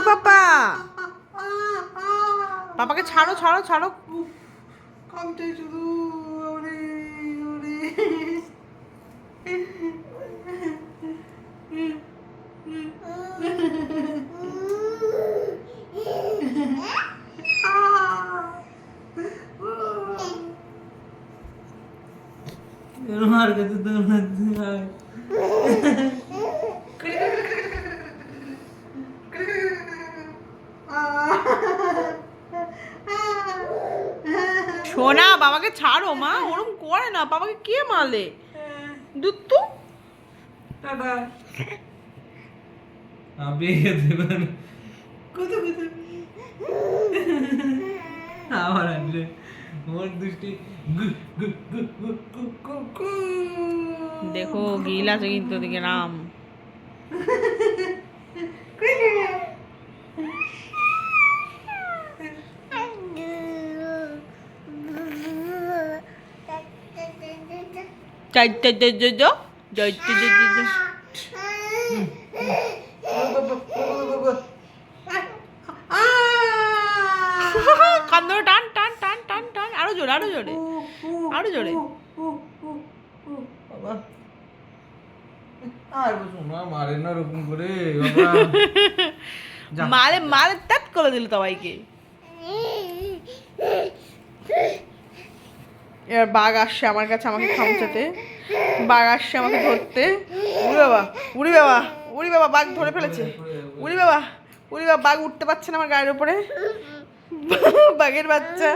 পাপা, পাপাকে ছাড়ো ছাড়ো ছাড়ো। কামটাই শুধু ওরে ওরে। মার কাছে দৌড়াচ্ছে সোনা, বাবাকে ছাড়ো মা, ওরম করে না, বাবাকে কে মারলে? দুত্তু টাটা। বেয়ে দেবেন কত কত আবার আসলে ওর দৃষ্টি দেখো গিল আছে কিন্তু ওদিকে রাম। কান্দো, টান টান টান টান টান, আরো জোরে আরো জোরে আরো জোরে। বাবা আর শোনা মারে না ওরকম করে মারে মারে তাত করে দিল সবাইকে। এবার বাঘ আসছে আমার কাছে আমাকে খামচাতে, বাঘ আসছে আমাকে ধরতে। উড়ি বাবা উড়ি বাবা উড়ি বাবা, বাঘ ধরে ফেলেছে। উড়ি বাবা উড়ি বাবা, বাঘ উঠতে পারছে না আমার গায়ের উপরে। বাঘের বাচ্চা